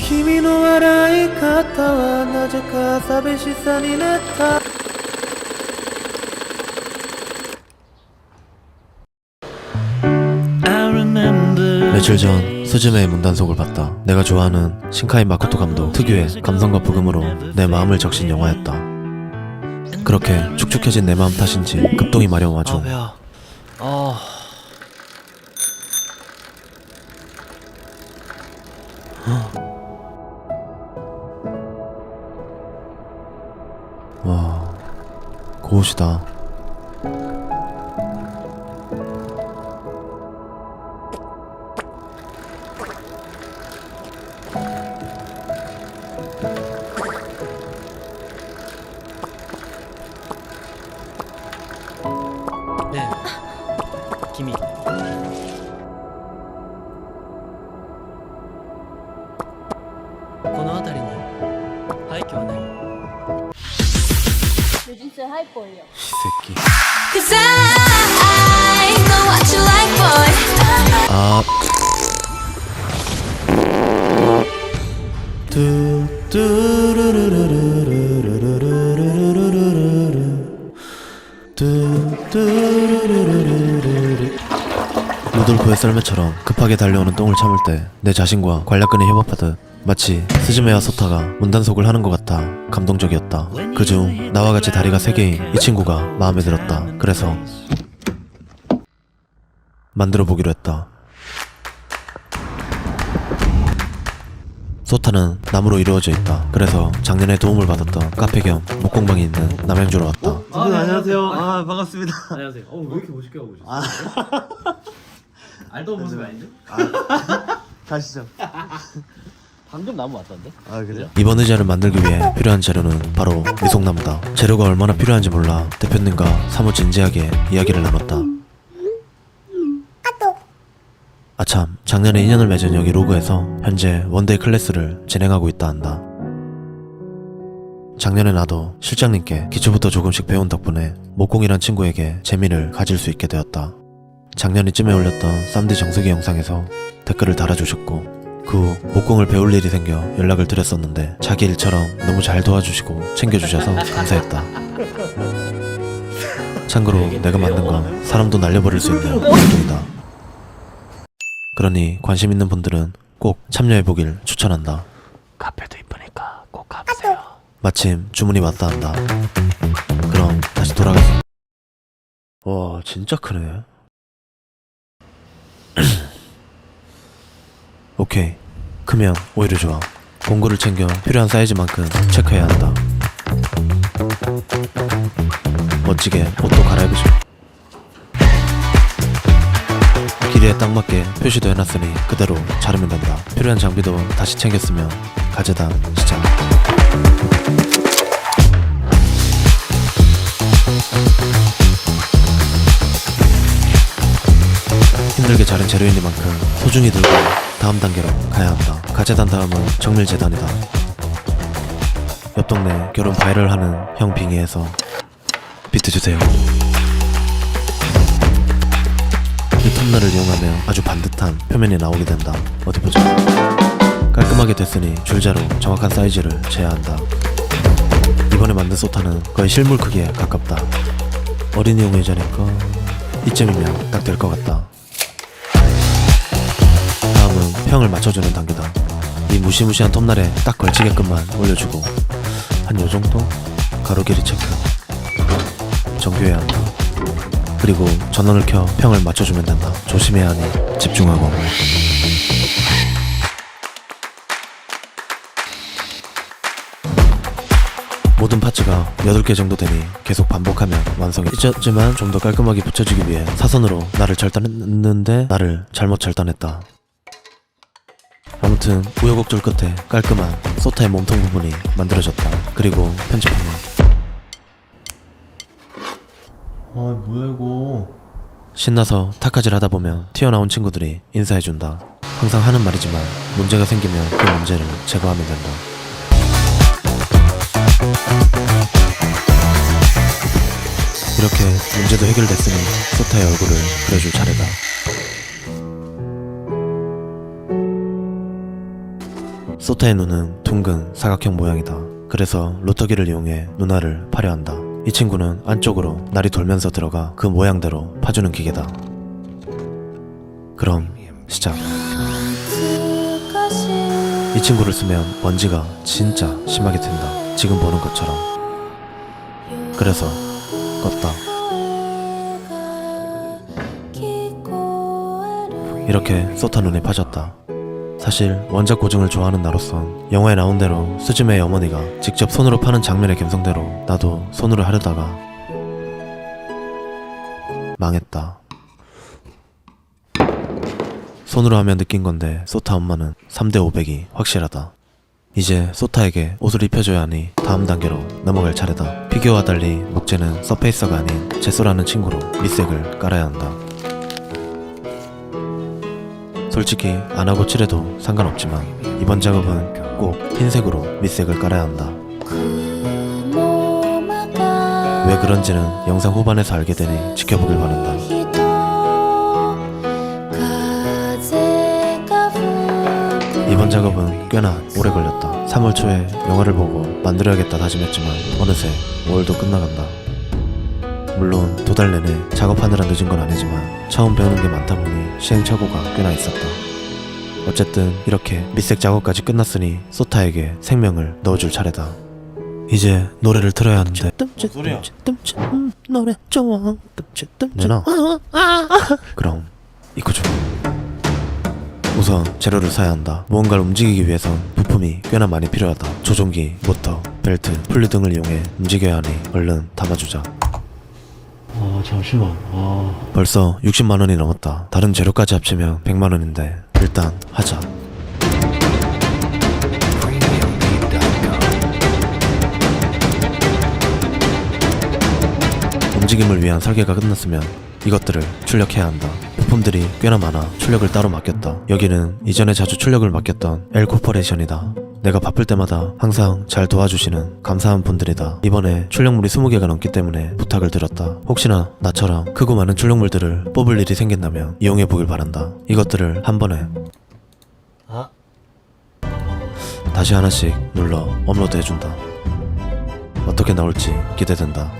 君の笑い方はなぜか寂しさになった。 며칠 전 스즈메의 문단속을 봤다. 내가 좋아하는 신카이 마코토 감독 특유의 감성과 부금으로 내 마음을 적신 영화였다. 그렇게 축축해진 내 마음 탓인지 급동이 마려운 와중 와, 고우시다. 네, 김이. 요즘 제 하이퍼예요. 이 새끼. Cause I know what you like, boy. 아. 루돌프의 썰매처럼 급하게 달려오는 똥을 참을 때 내 자신과 관략근이 협업하듯 마치 스즈메와 소타가 문단속을 하는 것 같아 감동적이었다. 그중 나와 같이 다리가 3개인 이 친구가 마음에 들었다. 그래서 만들어 보기로 했다. 소타는 나무로 이루어져 있다. 그래서 작년에 도움을 받았던 카페 겸 목공방이 있는 남양주로 왔다. 안녕하세요. 아 반갑습니다. 안녕하세요. 왜 이렇게 멋있게 하고 오셨어요? 알던 모습이 아닌데? 가시죠. 방금 나무 왔던데? 아 그래요? 이번 의자를 만들기 위해 필요한 재료는 바로 미송나무다. 재료가 얼마나 필요한지 몰라 대표님과 사뭇 진지하게 이야기를 나눴다. 아참, 작년에 인연을 맺은 여기 로그에서 현재 원데이 클래스를 진행하고 있다 한다. 작년에 나도 실장님께 기초부터 조금씩 배운 덕분에 목공이란 친구에게 재미를 가질 수 있게 되었다. 작년 이쯤에 올렸던 쌈디 정수기 영상에서 댓글을 달아주셨고 그 후 목공을 배울 일이 생겨 연락을 드렸었는데 자기 일처럼 너무 잘 도와주시고 챙겨주셔서 감사했다. 참고로 내가 만든 건 사람도 날려버릴 수 있는 목공이다. 그러니 관심 있는 분들은 꼭 참여해보길 추천한다. 카페도 이쁘니까 꼭 가보세요. 마침 주문이 왔다 한다. 그럼 다시 돌아가서. 와, 진짜 크네. 오케이, 크면 오히려 좋아. 공구를 챙겨 필요한 사이즈만큼 체크해야 한다. 멋지게 옷도 갈아입으죠. 길이에 딱 맞게 표시도 해놨으니 그대로 자르면 된다. 필요한 장비도 다시 챙겼으면 가재단 시작. 힘들게 자른 재료이니만큼 소중히 들고 다음 단계로 가야 한다. 가재단 다음은 정밀재단이다. 옆 동네 결혼 바이럴하는 형 빙의에서 비트 주세요. 이 톱날을 이용하면 아주 반듯한 표면이 나오게 된다. 어디 보자. 깔끔하게 됐으니 줄자로 정확한 사이즈를 재야 한다. 이번에 만든 소타는 거의 실물 크기에 가깝다. 어린이용 의자니까 이쯤이면 딱 될 것 같다. 다음은 평을 맞춰주는 단계다. 이 무시무시한 톱날에 딱 걸치게끔만 올려주고 한 요정도 가로 길이 체크 정교해야 한다. 그리고 전원을 켜 평을 맞춰주면 된다. 조심해야 하니 집중하고. 모든 파츠가 8개 정도 되니 계속 반복하면 완성이 있었지만 좀 더 깔끔하게 붙여주기 위해 사선으로 나를 절단했는데 나를 잘못 절단했다. 아무튼 우여곡절 끝에 깔끔한 소타의 몸통 부분이 만들어졌다. 그리고 편집하면 뭐야 이거. 신나서 타카질 하다 보면 튀어나온 친구들이 인사해준다. 항상 하는 말이지만 문제가 생기면 그 문제를 제거하면 된다. 이렇게 문제도 해결됐으니 소타의 얼굴을 그려줄 차례다. 소타의 눈은 둥근 사각형 모양이다. 그래서 로터기를 이용해 눈알을 파려 한다. 이 친구는 안쪽으로 날이 돌면서 들어가 그 모양대로 파주는 기계다. 그럼 시작. 이 친구를 쓰면 먼지가 진짜 심하게 튄다. 지금 보는 것처럼. 그래서 껐다. 이렇게 소타 눈에 파졌다. 사실 원작 고증을 좋아하는 나로선 영화에 나온 대로 스즈메의 어머니가 직접 손으로 파는 장면의 감성대로 나도 손으로 하려다가 망했다. 손으로 하면 느낀 건데 소타 엄마는 3대 500이 확실하다. 이제 소타에게 옷을 입혀줘야 하니 다음 단계로 넘어갈 차례다. 피규어와 달리 목재는 서페이서가 아닌 제소라는 친구로 밑색을 깔아야 한다. 솔직히 안하고 칠해도 상관없지만 이번 작업은 꼭 흰색으로 밑색을 깔아야 한다. 왜 그런지는 영상 후반에서 알게 되니 지켜보길 바란다. 이번 작업은 꽤나 오래 걸렸다. 3월 초에 영화를 보고 만들어야겠다 다짐했지만 어느새 5월도 끝나간다. 물론 2달 내내 작업하느라 늦은 건 아니지만 처음 배우는 게 많다 보니 시행착오가 꽤나 있었다. 어쨌든 이렇게 밑색 작업까지 끝났으니 소타에게 생명을 넣어줄 차례다. 이제 노래를 틀어야 하는데 소리야? 노래 좋아 내놔. 그럼 이거죠. 우선 재료를 사야 한다. 무언가를 움직이기 위해선 부품이 꽤나 많이 필요하다. 조종기, 모터, 벨트, 플류 등을 이용해 움직여야 하니 얼른 담아주자. 잠시만. 벌써 60만원이 넘었다. 다른 재료까지 합치면 100만원인데 일단 하자. 움직임을 위한 설계가 끝났으면 이것들을 출력해야 한다. 부품들이 꽤나 많아 출력을 따로 맡겼다. 여기는 이전에 자주 출력을 맡겼던 L 코퍼레이션이다. 내가 바쁠 때마다 항상 잘 도와주시는 감사한 분들이다. 이번에 출력물이 20개가 넘기 때문에 부탁을 드렸다. 혹시나 나처럼 크고 많은 출력물들을 뽑을 일이 생긴다면 이용해보길 바란다. 이것들을 한 번에 다시 하나씩 눌러 업로드 해준다. 어떻게 나올지 기대된다.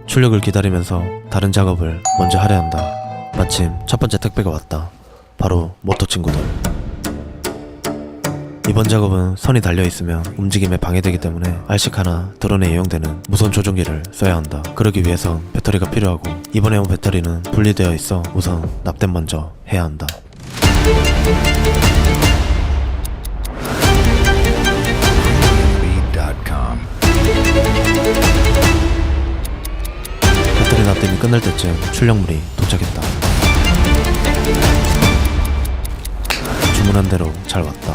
출력을 기다리면서 다른 작업을 먼저 하려 한다. 마침 첫 번째 택배가 왔다. 바로 모터 친구들. 이번 작업은 선이 달려있으면 움직임에 방해되기 때문에 RC카나 드론에 이용되는 무선 조종기를 써야 한다. 그러기 위해선 배터리가 필요하고 이번에 온 배터리는 분리되어 있어 우선 납땜 먼저 해야 한다. 배터리 납땜이 끝날 때쯤 출력물이 도착했다. 주문한 대로 잘 왔다.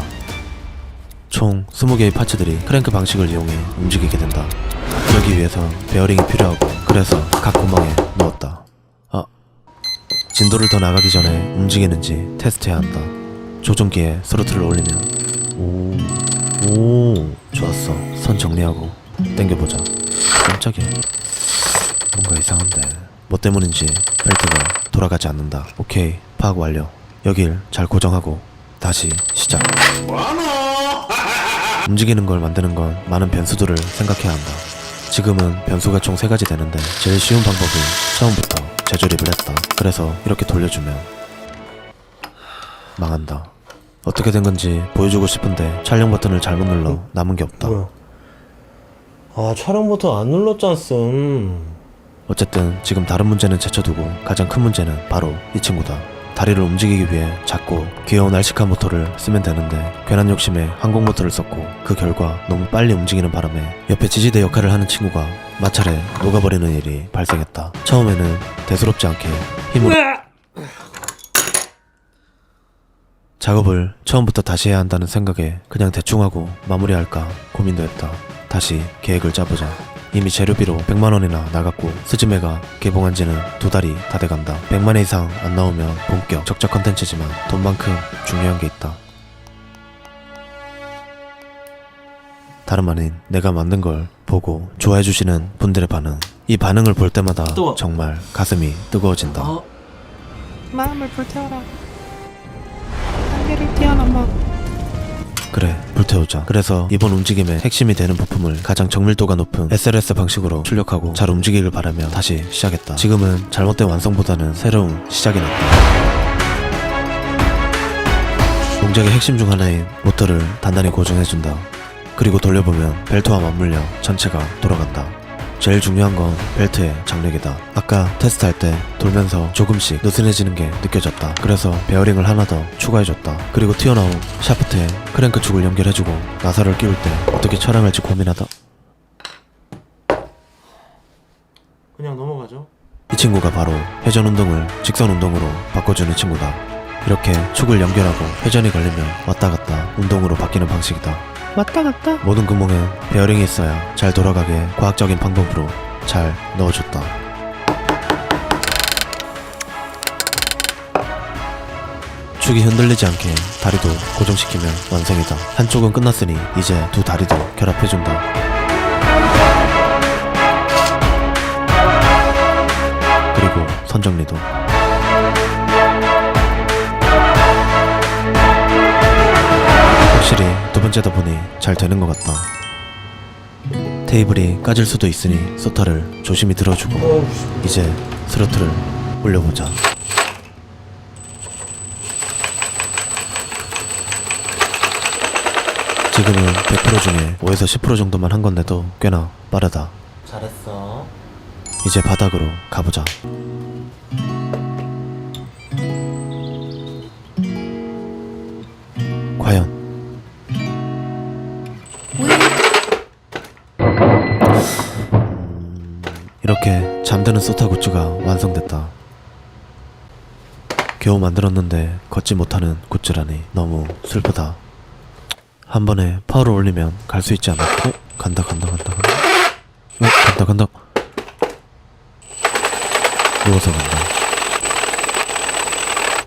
총 20개의 파츠들이 크랭크 방식을 이용해 움직이게 된다. 그러기 위해선 베어링이 필요하고 그래서 각 구멍에 넣었다. 진도를 더 나가기 전에 움직이는지 테스트해야 한다. 조종기에 스로틀을 올리면 오 좋았어. 선 정리하고 당겨보자. 깜짝이야. 뭔가 이상한데 뭐 때문인지 벨트가 돌아가지 않는다. 오케이, 파악 완료. 여길 잘 고정하고 다시 시작. 움직이는 걸 만드는 건 많은 변수들을 생각해야 한다. 지금은 변수가 총 3가지 되는데 제일 쉬운 방법은 처음부터 재조립을 했다. 그래서 이렇게 돌려주면 망한다. 어떻게 된 건지 보여주고 싶은데 촬영 버튼을 잘못 눌러 남은 게 없다. 촬영 버튼 안 눌렀잖음. 어쨌든 지금 다른 문제는 제쳐두고 가장 큰 문제는 바로 이 친구다. 다리를 움직이기 위해 작고 귀여운 RC카 모터를 쓰면 되는데 괜한 욕심에 항공 모터를 썼고 그 결과 너무 빨리 움직이는 바람에 옆에 지지대 역할을 하는 친구가 마찰에 녹아버리는 일이 발생했다. 처음에는 대수롭지 않게 힘으로 작업을 처음부터 다시 해야 한다는 생각에 그냥 대충 하고 마무리할까 고민도 했다. 다시 계획을 짜보자. 이미 재료비로 100만원이나 나갔고 스즈메가 개봉한 지는 2달이 다 돼간다. 100만원 이상 안 나오면 본격 적자 컨텐츠지만 돈만큼 중요한 게 있다. 다름 아닌 내가 만든 걸 보고 좋아해주시는 분들의 반응. 이 반응을 볼 때마다 정말 가슴이 뜨거워진다. 마음을 불태워라. 한계를 뛰어넘어 그래, 불태우자. 그래서 이번 움직임의 핵심이 되는 부품을 가장 정밀도가 높은 SLS 방식으로 출력하고 잘 움직이길 바라며 다시 시작했다. 지금은 잘못된 완성보다는 새로운 시작이 났다. 동작의 핵심 중 하나인 모터를 단단히 고정해준다. 그리고 돌려보면 벨트와 맞물려 전체가 돌아간다. 제일 중요한 건 벨트의 장력이다. 아까 테스트할 때 돌면서 조금씩 느슨해지는 게 느껴졌다. 그래서 베어링을 하나 더 추가해줬다. 그리고 튀어나온 샤프트에 크랭크 축을 연결해주고 나사를 끼울 때 어떻게 촬영할지 고민하다. 그냥 넘어가죠. 이 친구가 바로 회전 운동을 직선 운동으로 바꿔주는 친구다. 이렇게 축을 연결하고 회전이 걸리면 왔다 갔다 운동으로 바뀌는 방식이다. 왔다 갔다. 모든 구멍엔 베어링이 있어야 잘 돌아가게 과학적인 방법으로 잘 넣어줬다. 축이 흔들리지 않게 다리도 고정시키면 완성이다. 한쪽은 끝났으니 이제 두 다리도 결합해준다. 그리고 선정리도. 확실히 두 번째다 보니 잘 되는 것 같다. 테이블이 까질 수도 있으니 소타를 조심히 들어주고 이제 스로틀을 올려보자. 지금은 100% 중에 5에서 10% 정도만 한 건데도 꽤나 빠르다. 잘했어. 이제 바닥으로 가보자. 과연 이렇게 잠드는 소타 굿즈가 완성됐다. 겨우 만들었는데 걷지 못하는 굿즈라니 너무 슬프다. 한 번에 파워를 올리면 갈 수 있지 않아? 간다. 간다. 누워서 간다.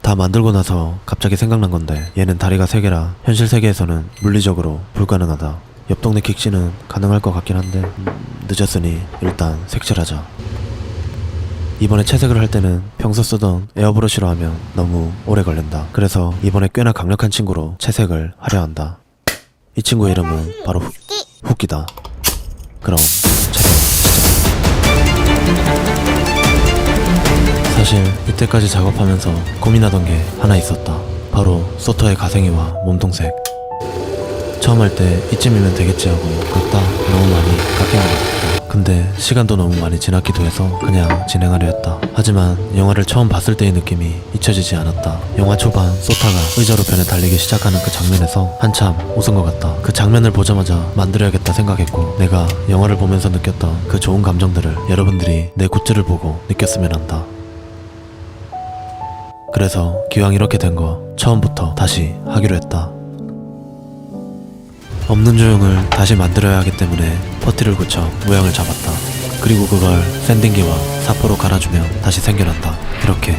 다 만들고 나서 갑자기 생각난 건데 얘는 다리가 3개라 현실 세계에서는 물리적으로 불가능하다. 옆 동네 킥씨는 가능할 것 같긴 한데 늦었으니 일단 색칠하자. 이번에 채색을 할 때는 평소 쓰던 에어브러쉬로 하면 너무 오래 걸린다. 그래서 이번에 꽤나 강력한 친구로 채색을 하려 한다. 이 친구의 이름은 바로 후끼다. 그럼 촬영 시작. 사실 이때까지 작업하면서 고민하던 게 하나 있었다. 바로 소터의 가생이와 몸통색. 처음 할 때 이쯤이면 되겠지 하고 그렇다 너무 많이 깎여나갔다. 근데 시간도 너무 많이 지났기도 해서 그냥 진행하려 했다. 하지만 영화를 처음 봤을 때의 느낌이 잊혀지지 않았다. 영화 초반 소타가 의자로 변해 달리기 시작하는 그 장면에서 한참 웃은 것 같다. 그 장면을 보자마자 만들어야겠다 생각했고 내가 영화를 보면서 느꼈던 그 좋은 감정들을 여러분들이 내 굿즈를 보고 느꼈으면 한다. 그래서 기왕 이렇게 된 거 처음부터 다시 하기로 했다. 없는 조형을 다시 만들어야 하기 때문에 퍼티를 굳혀 모양을 잡았다. 그리고 그걸 샌딩기와 사포로 갈아주면 다시 생겨난다. 이렇게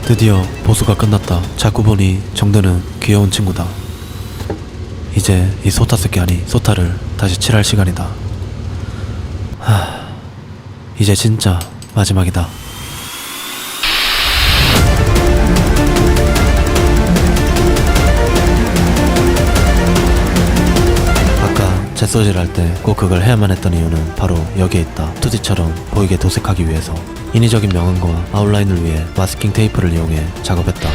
드디어 보수가 끝났다. 자꾸 보니 정드는 귀여운 친구다. 이제 이 소타스키 아니 소타를 다시 칠할 시간이다. 이제 진짜 마지막이다. 젯소질 할 때 꼭 그걸 해야만 했던 이유는 바로 여기에 있다. 2D처럼 보이게 도색하기 위해서. 인위적인 명암과 아웃라인을 위해 마스킹 테이프를 이용해 작업했다.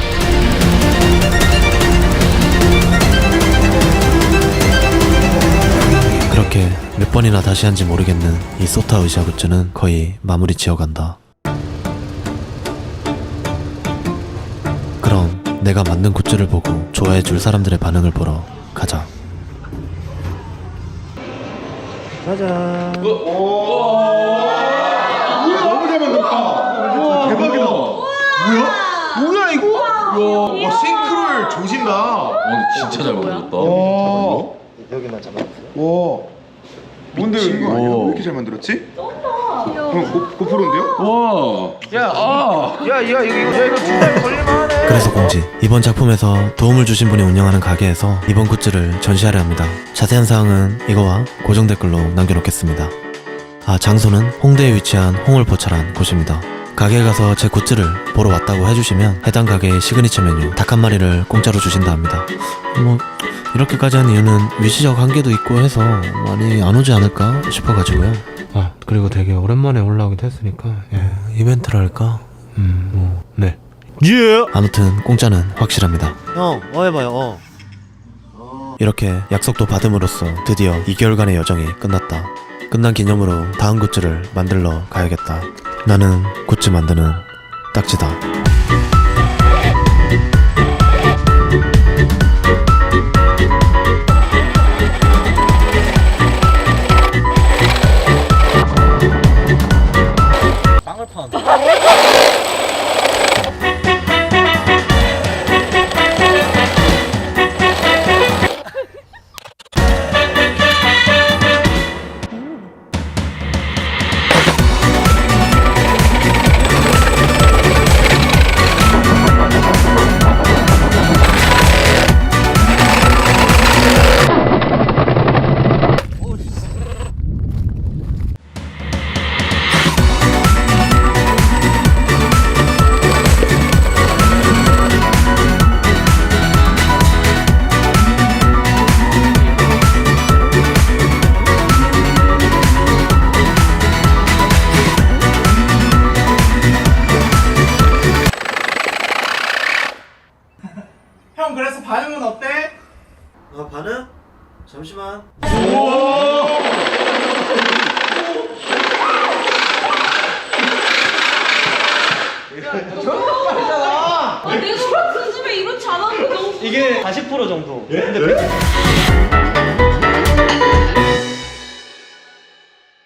그렇게 몇 번이나 다시 한지 모르겠는 이 소타 의자 굿즈는 거의 마무리 지어간다. 그럼 내가 만든 굿즈를 보고 좋아해줄 사람들의 반응을 보러 가자. 짜잔. 너무 잘 만들었다. 대박이다. 뭐야 이거? 와 싱크로율 조진다. 진짜 잘 만들었다. 여기만 잡아주세요. 와 뭔데 이거 아니야? 왜 이렇게 잘 만들었지? 형 고프로인데요? 와. 야 이거 진짜 걸릴만하네. 그래서 공지, 이번 작품에서 도움을 주신 분이 운영하는 가게에서 이번 굿즈를 전시하려 합니다. 자세한 사항은 이거와 고정 댓글로 남겨놓겠습니다. 장소는 홍대에 위치한 홍을포차란 곳입니다. 가게에 가서 제 굿즈를 보러 왔다고 해주시면 해당 가게의 시그니처 메뉴 닭 한 마리를 공짜로 주신다 합니다. 뭐 이렇게까지 한 이유는 위치적 한계도 있고 해서 많이 안 오지 않을까 싶어가지고요. 아 그리고 되게 오랜만에 올라오기도 했으니까 이벤트를 할까? 네. 아무튼 공짜는 확실합니다. 형, 해봐요. 이렇게 약속도 받음으로써 드디어 2개월간의 여정이 끝났다. 끝난 기념으로 다음 굿즈를 만들러 가야겠다. 나는 굿즈 만드는 딱지다. 빵을 파는. 형 그래서 반응은 어때? 반응? 잠시만. 아, 내가 요즘에 이렇지 않았는데 너무 이게 40% 정도. 근데